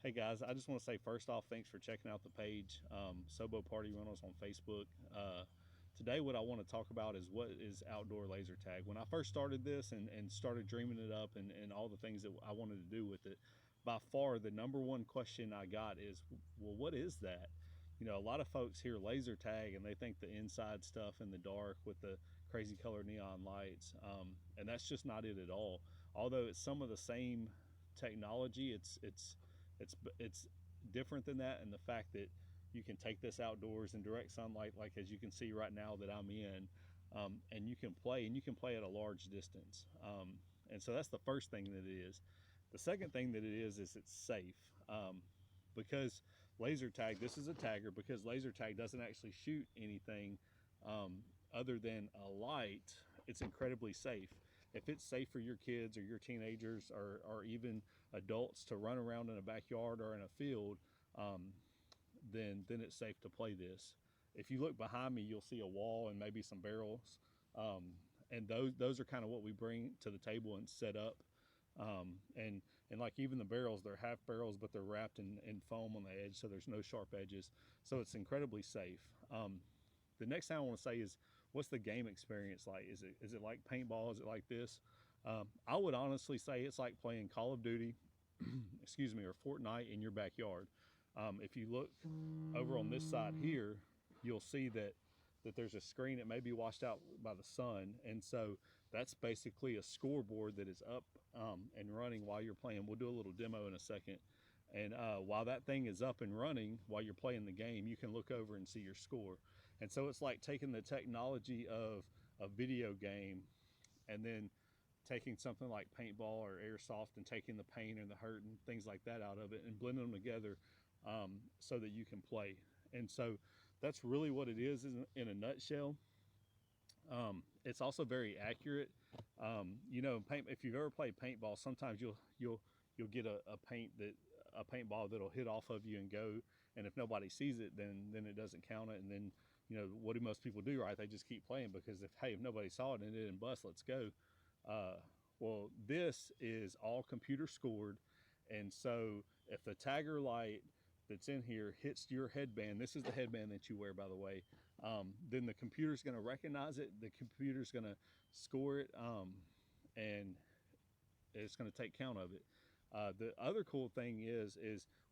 Hey guys, I just want to say first off, thanks for checking out the page, Sobo Party Rentals on Facebook. Today, what I want to talk about is what is outdoor laser tag. When I first started this and started dreaming it up and all the things that I wanted to do with it, by far the number one question I got is, well, what is that? You know, a lot of folks hear laser tag and they think the inside stuff in the dark with the crazy color neon lights, and that's just not it at all. Although it's some of the same technology, it's different than that, and the fact that you can take this outdoors in direct sunlight, like as you can see right now that I'm in, and you can play at a large distance. And so that's the first thing that it is. The second thing that it is it's safe. Because laser tag, this is a tagger, because laser tag doesn't actually shoot anything other than a light, it's incredibly safe. If it's safe for your kids or your teenagers or even adults to run around in a backyard or in a field, then it's safe to play this. If you look behind me, you'll see a wall and maybe some barrels, and those are kind of what we bring to the table and set up. And like even the barrels, they're half barrels, but they're wrapped in foam on the edge, so there's no sharp edges. So it's incredibly safe. The next thing I want to say is, what's the game experience like? Is it like paintball? Is it like this? I would honestly say it's like playing Call of Duty, excuse me, or Fortnite in your backyard. If you look over on this side here, you'll see that there's a screen that may be washed out by the sun, and so that's basically a scoreboard that is up and running while you're playing. We'll do a little demo in a second. And while that thing is up and running, while you're playing the game, you can look over and see your score. And so it's like taking the technology of a video game and then taking something like paintball or airsoft and taking the pain and the hurt and things like that out of it and blending them together, so that you can play. And so that's really what it is in a nutshell. It's also very accurate. You know, if you've ever played paintball, sometimes you'll get a paintball that'll hit off of you and go, and if nobody sees it, then it doesn't count it. And then, you know, what do most people do, right? They just keep playing, because if nobody saw it and it didn't bust, let's go. Well, this is all computer scored, and so if the tagger light that's in here hits your headband, this is the headband that you wear, by the way, then the computer's going to recognize it, the computer's going to score it, and it's going to take count of it. The other cool thing is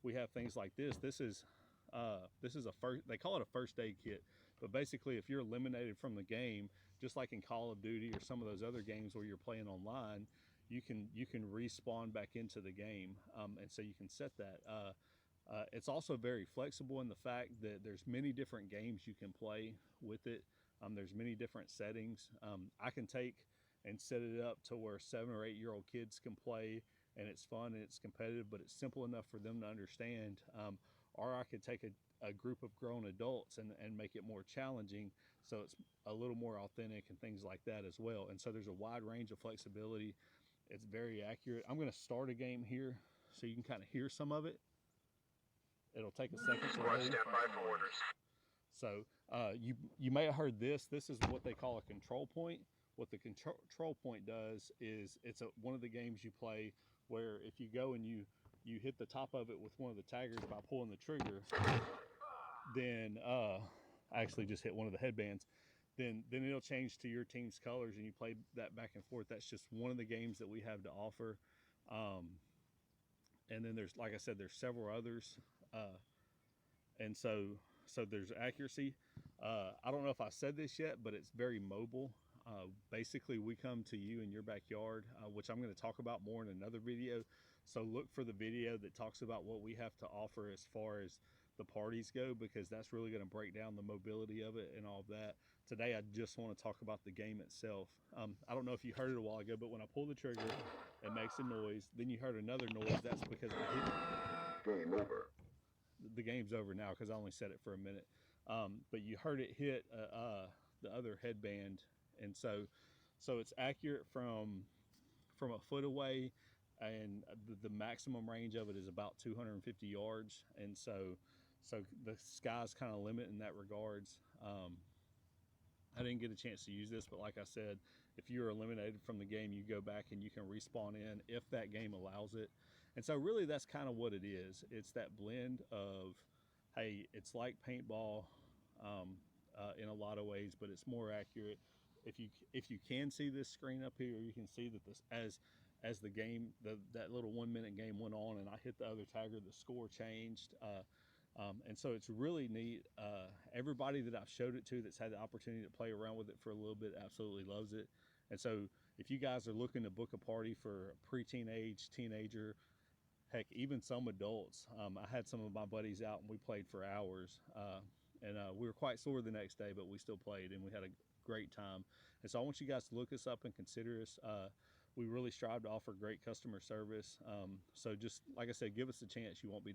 we have things like this. This is a first, they call it a first aid kit, but basically if you're eliminated from the game, just like in Call of Duty or some of those other games where you're playing online, you can respawn back into the game, and so you can set that. It's also very flexible in the fact that there's many different games you can play with it. There's many different settings. I can take and set it up to where 7 or 8-year-old kids can play, and it's fun and it's competitive, but it's simple enough for them to understand. Or I could take a group of grown adults and make it more challenging, so it's a little more authentic and things like that as well. And so there's a wide range of flexibility. It's very accurate. I'm going to start a game here so you can kind of hear some of it. It'll take a second to load. Stand by for orders. So you may have heard this. This is what they call a control point. What the control point does is it's one of the games you play where if you go and you hit the top of it with one of the taggers by pulling the trigger, then I actually just hit one of the headbands. Then it'll change to your team's colors and you play that back and forth. That's just one of the games that we have to offer. And then there's, like I said, there's several others. And so there's accuracy. I don't know if I said this yet, but it's very mobile. Basically, we come to you in your backyard, which I'm going to talk about more in another video. So look for the video that talks about what we have to offer as far as the parties go, because that's really going to break down the mobility of it and all of that. Today, I just want to talk about the game itself. I don't know if you heard it a while ago, but when I pull the trigger, it makes a noise. Then you heard another noise. That's because I hit. Game over. The game's over now because I only set it for a minute. But you heard it hit the other headband, and so it's accurate from a foot away, and the maximum range of it is about 250 yards, and so the sky's kind of limit in that regards. I didn't get a chance to use this, but like I said, if you're eliminated from the game, you go back and you can respawn in if that game allows it. And so really that's kind of what it is. It's that blend of, hey, it's like paintball in a lot of ways, but it's more accurate. If you can see this screen up here, you can see that this as the game, that little 1 minute game went on and I hit the other tagger, the score changed. And so it's really neat. Everybody that I've showed it to that's had the opportunity to play around with it for a little bit absolutely loves it. And so if you guys are looking to book a party for a pre-teenage, teenager, heck, even some adults, I had some of my buddies out and we played for hours. And we were quite sore the next day, but we still played and we had a great time. And so I want you guys to look us up and consider us. We really strive to offer great customer service. So just like I said, give us a chance. You won't be